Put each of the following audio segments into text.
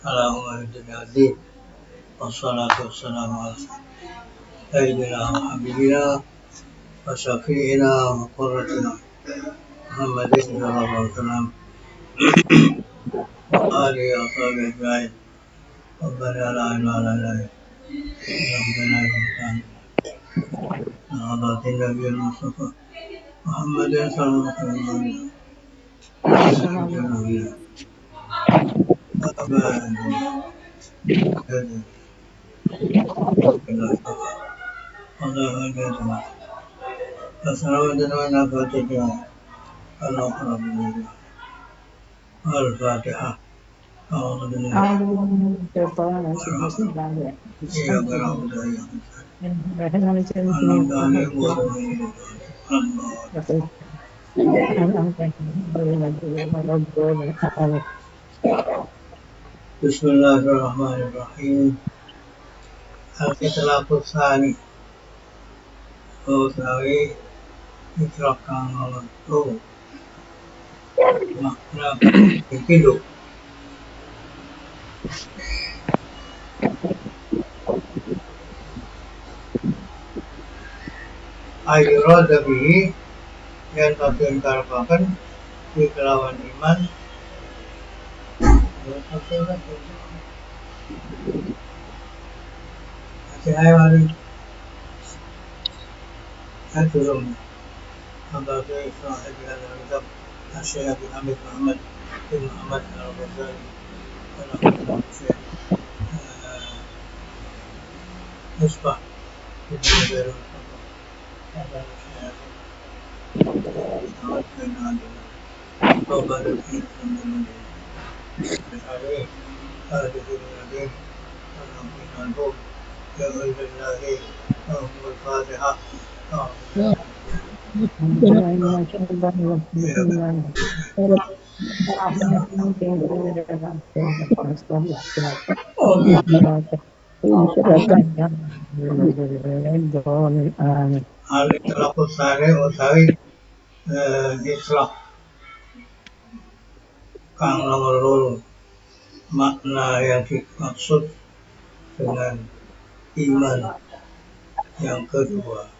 على أمم الدنيا الدين والصلاة والسلام على سيدنا وحبيبنا وشفيعنا وقرتنا محمد صلى الله عليه وسلم وآله وصحبه أجمعين. ربنا لا علم لنا إلا ربنا المستعان حضرة النبي المصطفى محمد صلى الله عليه وسلم الفاتحة. أعوذ بالله أعوذ بالله من الشيطان الرجيم بسم الله الرحمن الرحيم بسم الله الرحمن الرحيم. الإطلاق الثاني utawi itlaq kang loro makna iki lho ayyurada bihi yang tabian karepaken di kelawan iman Asyik أدرم أبا بكر صاحب هذا الكتاب الشيخ أبي حميد محمد بن محمد الغزالي ونحن الشيخ مصباح بن جبير هذا الشيخ محمد بن عبد الله الدين من عليه هذه الذين ونحن عنهم بأذن الله وهم الفاتحة. Al-Itlaq Tsani utawi itlaq kang nomor loro makna yang dimaksud dengan iman yang kedua.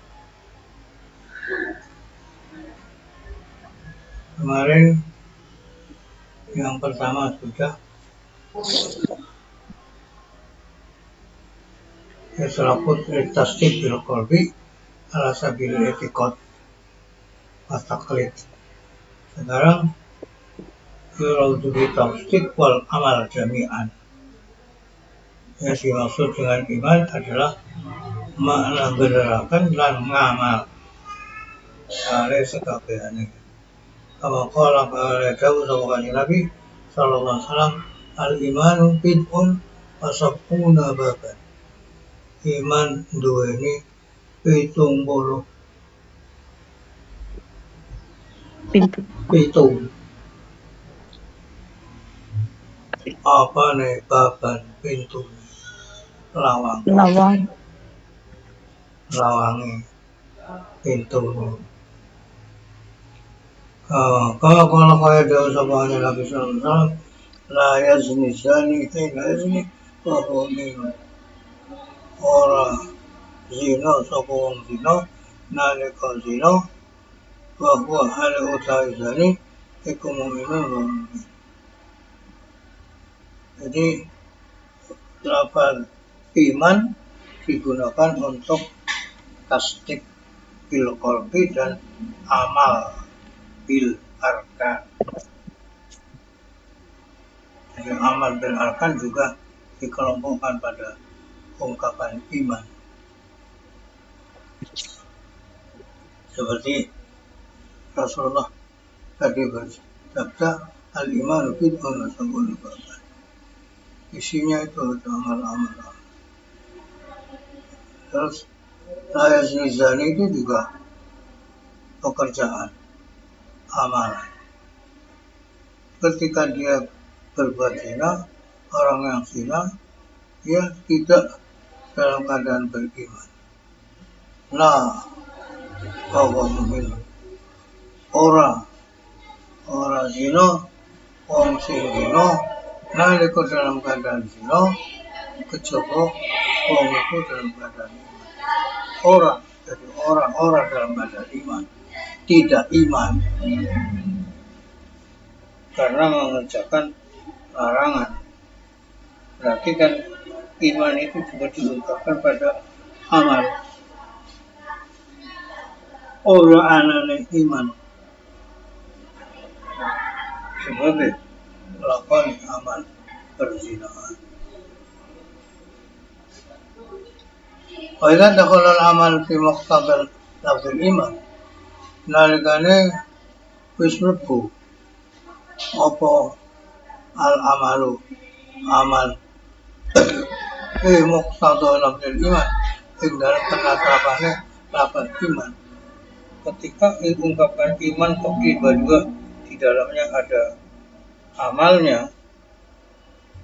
Kemarin yang pertama sudah itlaqut tasdiq bil qalbi ala sabil i'tiqad wa taqlid. Sekarang yuradu bi tasdiq wal amal jami'an. Yang dimaksud dengan iman adalah makna beneraken lan ngamal ale sekabehane. Kama qala Dawud Nabi sallallahu alaihi wasallam al-imanu bid'un wa sab'una baban. Iman duweni 70 pitung apa nih baban pintu lawangi pintu. Kalau kaya Dawud sabane Nabi sallallahu alaihi wasallam la yazni zani hina yazni wa huwa mu'min. Ora zina sapa wong zina nalika zina wa huwa hal utawi zani iku mu'minun. Jadi lafaz iman digunakan untuk tasdik bil qalbi dan amal bil arkan. Jadi amal bil arkan juga dikelompokkan pada ungkapan iman. Seperti Rasulullah tadi bersabda al-imanu bid'un wa sab'una baban. Isinya itu amal-amal. Terus la yazni zani itu juga pekerjaan, amalan. Ketika dia berbuat zina, orang yang zina, dia tidak dalam keadaan beriman. Nah, bahwa mu'min orang zina, orang sing zina, nalika dalam keadaan zina kejaba wong iku dalam keadaan iman. Jadi orang dalam keadaan iman, tidak iman karena mengerjakan larangan. Berarti kan iman itu juga diungkapkan pada amal. Orang anane iman sebagai melakukan amal perzinahan. Wa idza dakhala al-amal fi muqtabal lafzul iman, nalikane wis mlebu apa al-amalu amal fi muqtabal lafzul iman ing dalam penatapannya lafaz iman. Ketika diungkapkan iman kok tiba-tiba di dalamnya ada amalnya,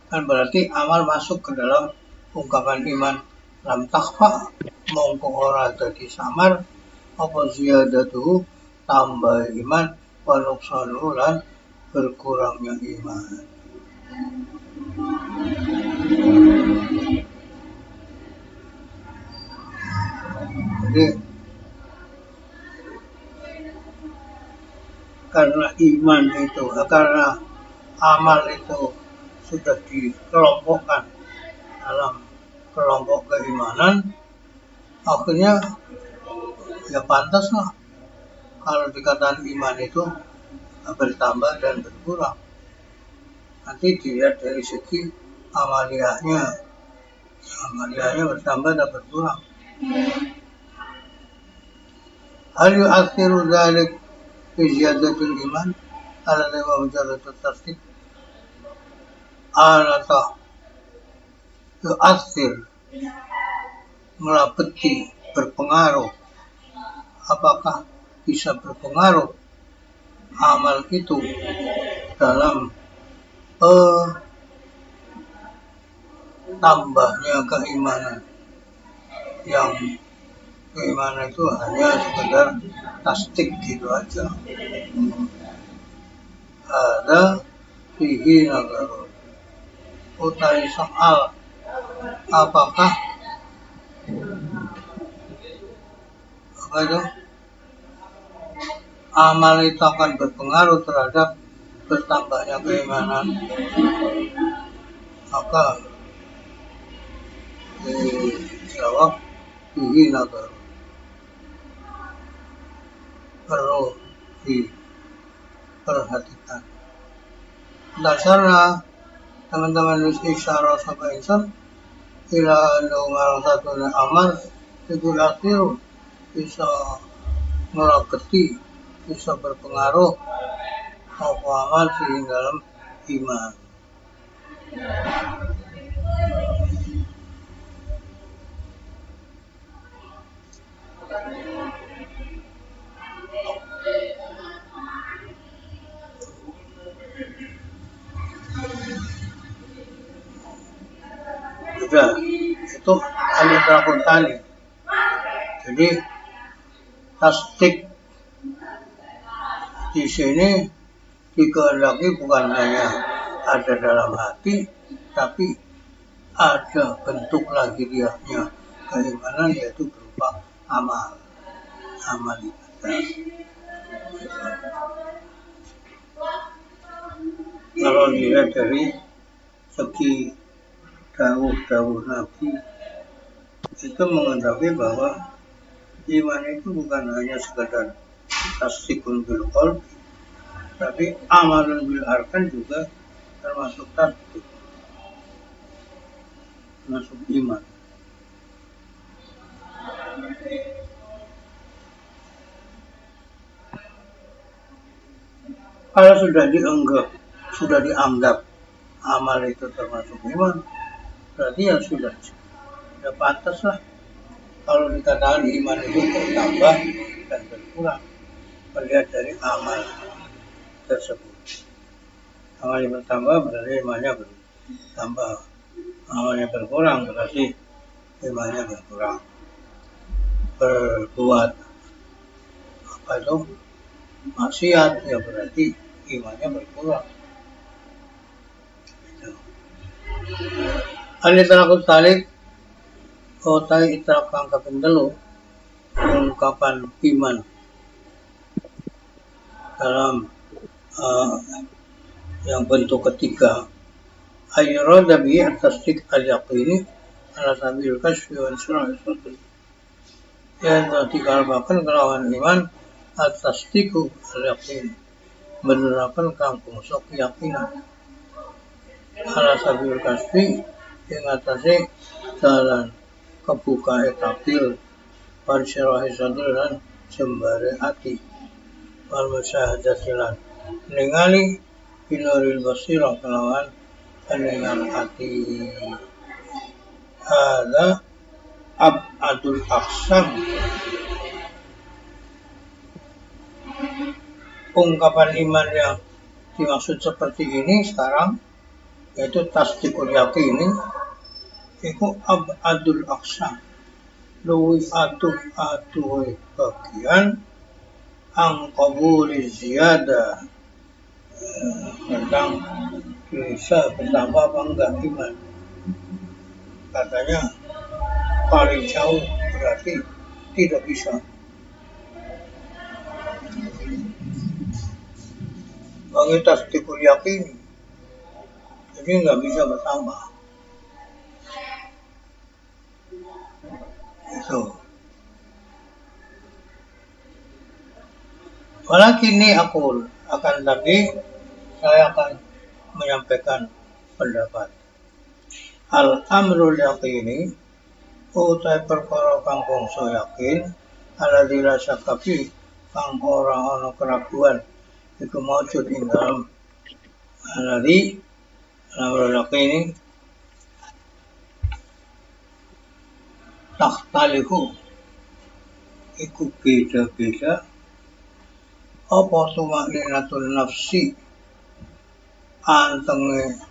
kan berarti amal masuk ke dalam ungkapan iman. Lam takhfa mongko ora dadi samar apa ziyadatuhu tambah iman wa nuqsanuhu lan berkurangnya iman. Jadi karena iman itu, karena amal itu sudah dikelompokkan dalam kelompok keimanan, akhirnya ya pantaslah kalau dikatakan iman itu bertambah dan berkurang. Nanti dilihat dari segi amaliyahnya bertambah dan berkurang. Hal yu'akhiru dzalik fi ziyadatil iman ala lima mujarradat tasdik anata yu'akhir melapeti berpengaruh. Apakah bisa berpengaruh amal itu dalam tambahnya keimanan, yang keimanan itu hanya sekedar tasdik gitu aja. Ada fihi nazarun, utai soal apakah itu amal itu akan berpengaruh terhadap bertambahnya keimanan, maka dijawab fihi nazarun, perlu diperhatikan. Dasarnya teman-teman isyarah sampai insan ila annahu satunya amal itu akhir bisa melaketi, bisa berpengaruh apa amal sehingga dalam iman. Sudah, itu al-idrakul tani. Jadi tasdik di sini dikehendaki bukan hanya ada dalam hati, tapi ada bentuk lahiriahnya keimanan, yaitu berupa amal ibadah. Kalau dilihat dari segi dawuh Nabi, itu menghendaki bahwa iman itu bukan hanya sekedar tasdikun bil qalbi, tapi amalun bil arkan juga termasuk tasdik, termasuk iman. Kalau sudah dianggap amal itu termasuk iman, berarti ya sudah pantas lah kalau dikatakan iman itu bertambah dan berkurang melihat dari amal tersebut. Amalnya bertambah berarti imannya bertambah, amalnya berkurang berarti imannya berkurang. Berbuat apa itu maksiat ya berarti imannya berkurang. Al-Itlaqut Tsalits utai itlaq kang kaping 3 ungkapan iman dalam yang bentuk ketiga ayyurada bihi at-tasdiq al-yaqini ala sabil kasfi wa insyara'i sadri yang dikalpakan kelawan iman at-tasdiqu al-yaqini benerakan kang bangsa keyakinan ala sabil kasfi yang atase dalan kebuka etabil pansyarahi sadri lan jembare ati wal musyahadatilan ningali binuril basira kelawan pendengar hati ada abadul aksam ungkapan iman yang dimaksud seperti ini sekarang yaitu tasdikul yakini itu abadul aksam luwi aduh bagian angkabuli ziyada tentang bisa bertambah apa enggak iman katanya paling jauh berarti tidak bisa bagi tasdikul yakini jadi nggak bisa bertambah itu walakini aku akan tapi saya akan menyampaikan pendapat al-amrul yaqini utai perkara kang bangsa yakin ala dirasa kafi kang ora ana keraguan iku maujud ing dalam aladi al-amrul yaqini takhtalifu iku beda-beda apa tumakninatul nafsi antenge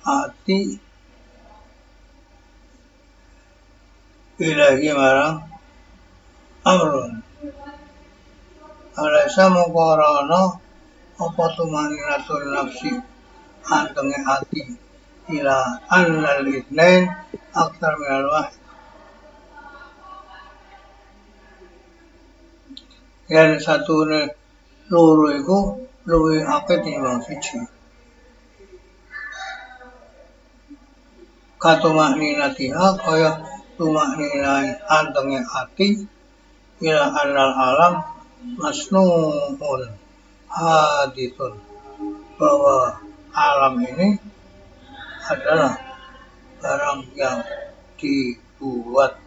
hati ilahi marang amrun alaisa mengkorana apa tumakninatul nafsi antenge hati ila annal itnain aktar minal wahid yang satu loro iku luwih akeh tinimbang siji katumakninatiha kaya tumakninai antenge hati ila annal alam masnuun hadithun bahwa alam ini adalah barang yang dibuat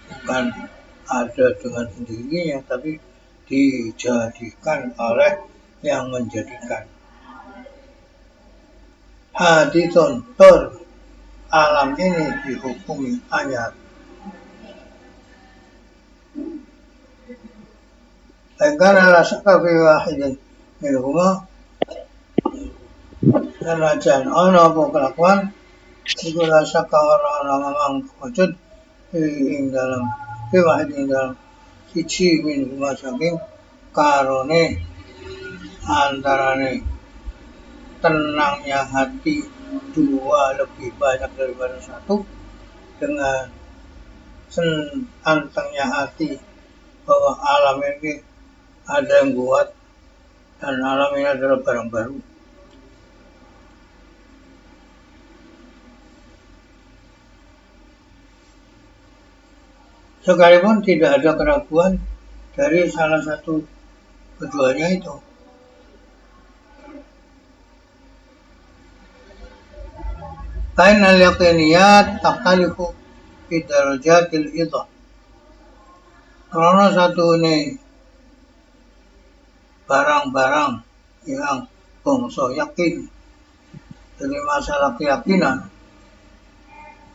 bukan ada dengan sendirinya tapi dijadikan oleh yang menjadikan hadithun alam ini dihukumi anyar karena rasa kafi wahidin minhuma dan ajan ana apa kelakuan iku rasa kawara memang wujud ing dalam wahidin dalam siji minhuma saking karone antarane tenangnya hati dua lebih banyak daripada satu dengan antengnya hati bahwa alam ini ada yang buat dan alam ini adalah barang baru. Sekalipun tidak ada keraguan dari salah satu keduanya itu. Kain al-yaqiniyat takhtalifu fi darajatil idhah. Karena satu ini barang-barang yang bangsa yakin dari masalah keyakinan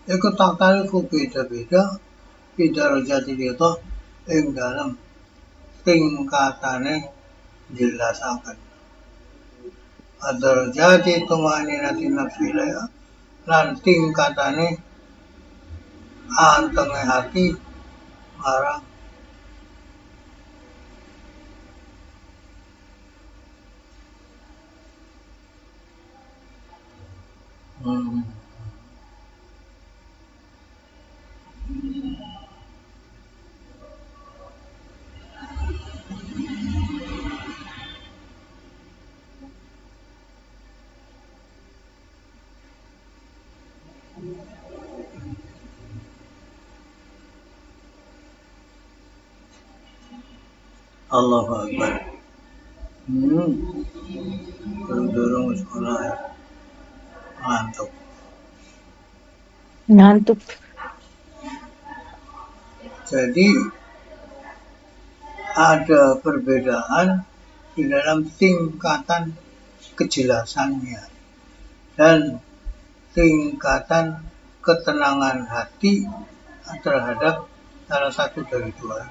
itu takhtalifu beda-beda fi darajatil idhah ing dalam tingkatane jelasaken. Ad-darajati tumaninati nafsi laya lan tingkatane antenge hati marang Hmm. Allahu Akbar. Dorong sekolah ya. Ngantuk. Ngantuk. Jadi ada perbedaan di dalam tingkatan kejelasannya dan tingkatan ketenangan hati terhadap salah satu dari dua.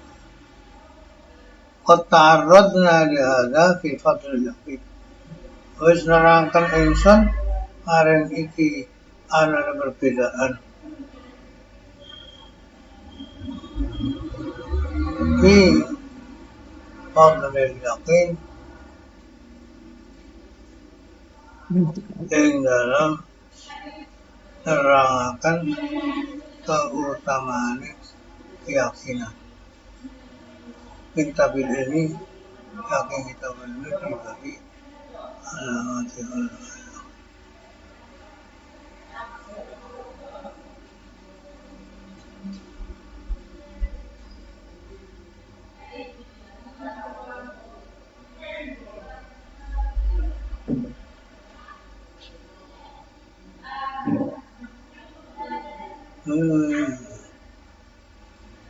Qad ta'arradna li hadza fi fadl yaqin. Wis nerangkan ingsun areng iki ana perbedaan fi fadl yaqin ing dalam nerangaken keutamaan keyakinan. Kitab ini yakin kita benar dibagi alamat Allah.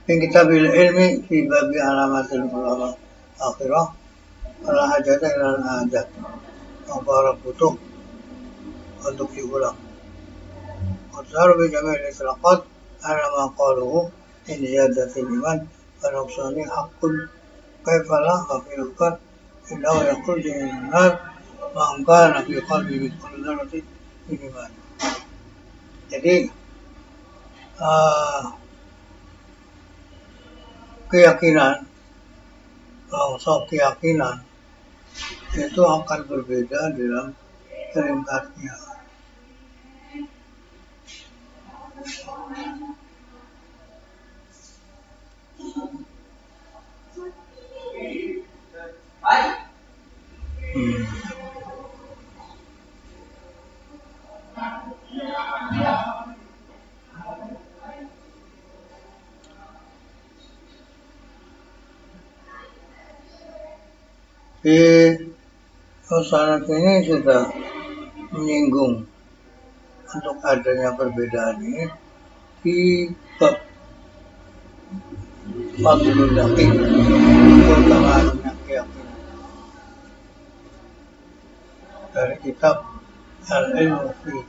Min kitabil ilmi fi babi alamatil ulama akhirah wala hajata ilal hajat. Para butuh untuk diulang. Qadar bi jamil itlaqat ala ma qaluhu in ziyadatil iman wa nuqsani haqqun kaifa la haqiqat innahu yakhruju min nar man kana fi qalbi mithqal dzarratin min iman. Jadi keyakinan, keyakinan itu akan berbeda dalam tingkatnya. Di sanad ini sudah menyinggung untuk adanya perbedaan ini di bab fadlul yaqin, keutamaan keyakinan dari kitab Al-Ilmu fi.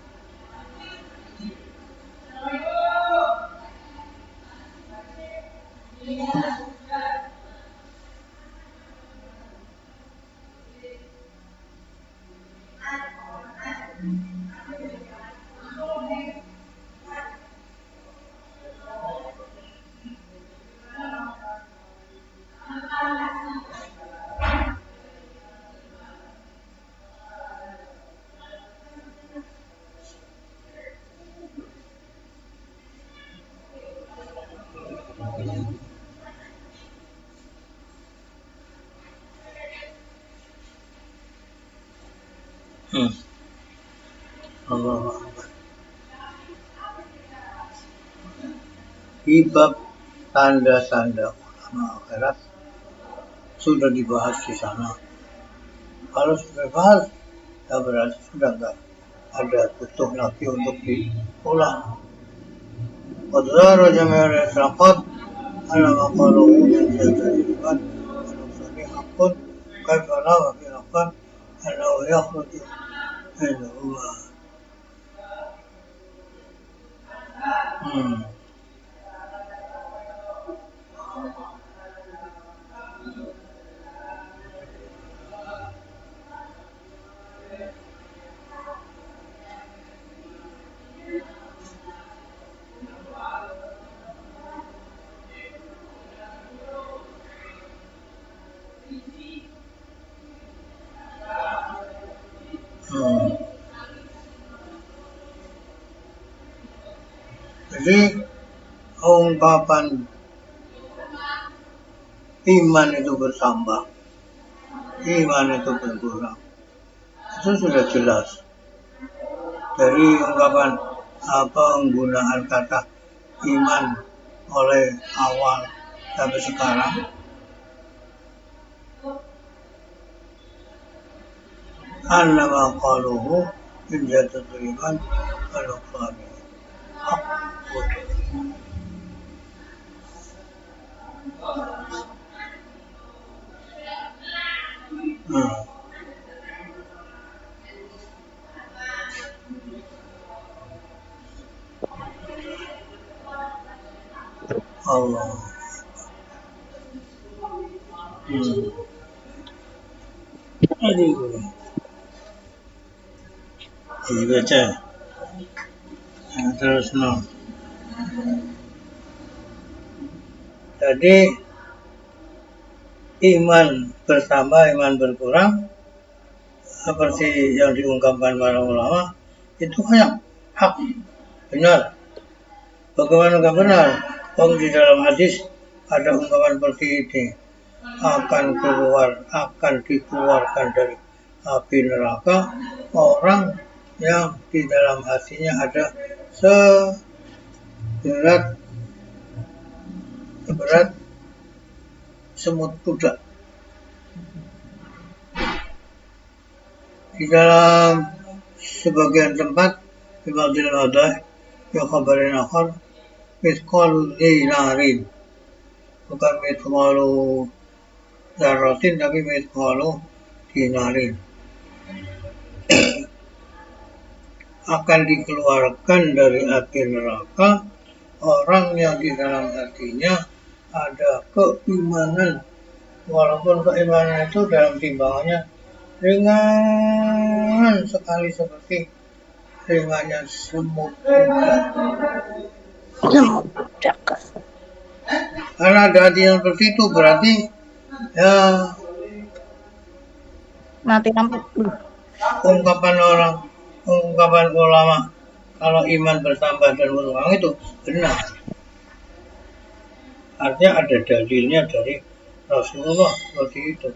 Allah di bab tanda-tanda ulama akhirat sudah dibahas di sana. Kalau sudah dibahas, ya berarti sudah enggak ada butuh lagi untuk diulang. Qadar jami'ul itlaqat ala ma qaluhu min ziyadatil iman wa nuqsani haqqun kaifa la haqiqatan annahu yakhruju minhuma. Jadi ungkapan iman itu bertambah, iman itu berkurang, itu sudah jelas dari ungkapan penggunaan kata iman oleh awal sampai sekarang. Annama qaluhu in jadatul iman al-qani. Allah. Aduh. Dibaca. Nah, terus no. Tadi iman bertambah, iman berkurang, seperti yang diungkapkan para ulama, itu hak, benar. Bagaimana nggak benar? Di dalam hadis ada ungkapan seperti ini, akan dikeluarkan dari api neraka orang yang di dalam hatinya ada seberat semut kuda. Di dalam sebagian tempat di Madinah ada yang kabarin akhir mithqalu dinarin, bukan mithqalu dzarratin tapi mithqalu dinarin. Akan dikeluarkan dari api neraka orang yang di dalam hatinya ada keimanan, walaupun keimanan itu dalam timbangannya ringan sekali seperti ringannya semut kuda. Karena ada hati yang seperti itu berarti ya mati lampu. Ungkapan ulama kalau iman bertambah dan berkurang itu benar. Artinya ada dalilnya dari Rasulullah seperti itu.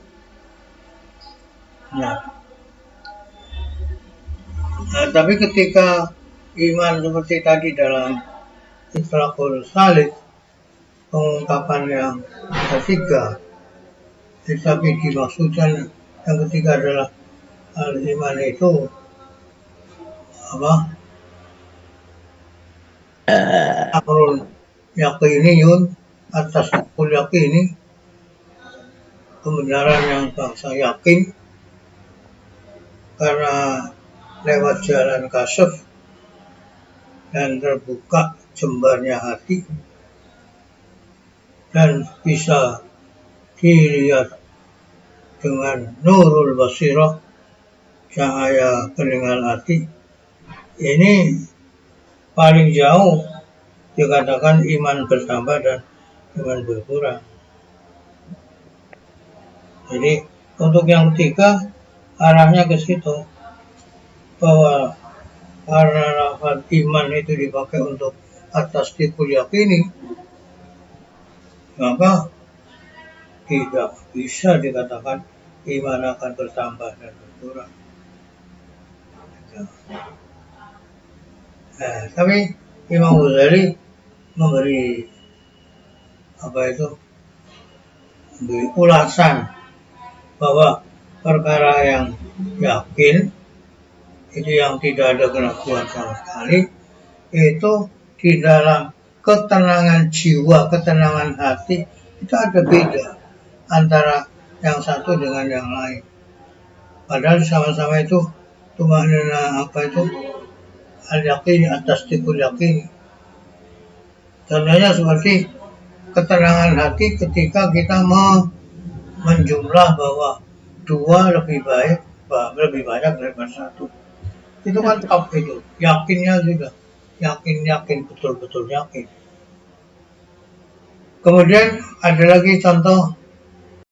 Nah, tapi ketika iman seperti tadi dalam Itlaqul Salih, pengungkapan yang ketiga, tapi dimaksudkan yang ketiga adalah iman itu amrun yaqiniyun, atas tasdiqul yaqini, kebenaran yang bangsa yakin karena lewat jalan kasyaf dan terbuka jembarnya hati dan bisa dilihat dengan nurul basirah, cahaya pendengar hati. Ini paling jauh dikatakan iman bertambah dan iman berkurang. Jadi untuk yang ketiga arahnya ke situ, bahwa karena lafaz iman itu dipakai untuk atas tasdiqul yaqini, maka tidak bisa dikatakan iman akan bertambah dan berkurang. Nah, tapi Imam Ghazali memberi ulasan bahwa perkara yang yakin itu yang tidak ada keraguan sama sekali, itu di dalam ketenangan jiwa, ketenangan hati itu ada beda antara yang satu dengan yang lain. Padahal sama-sama itu tumanina al-yaqini atas tasdiqul yaqini. Contohnya seperti ketenangan hati ketika kita menjumlah bahwa dua lebih banyak daripada satu. Itu kan top itu, yakinnya sudah yakin betul-betul yakin. Kemudian ada lagi contoh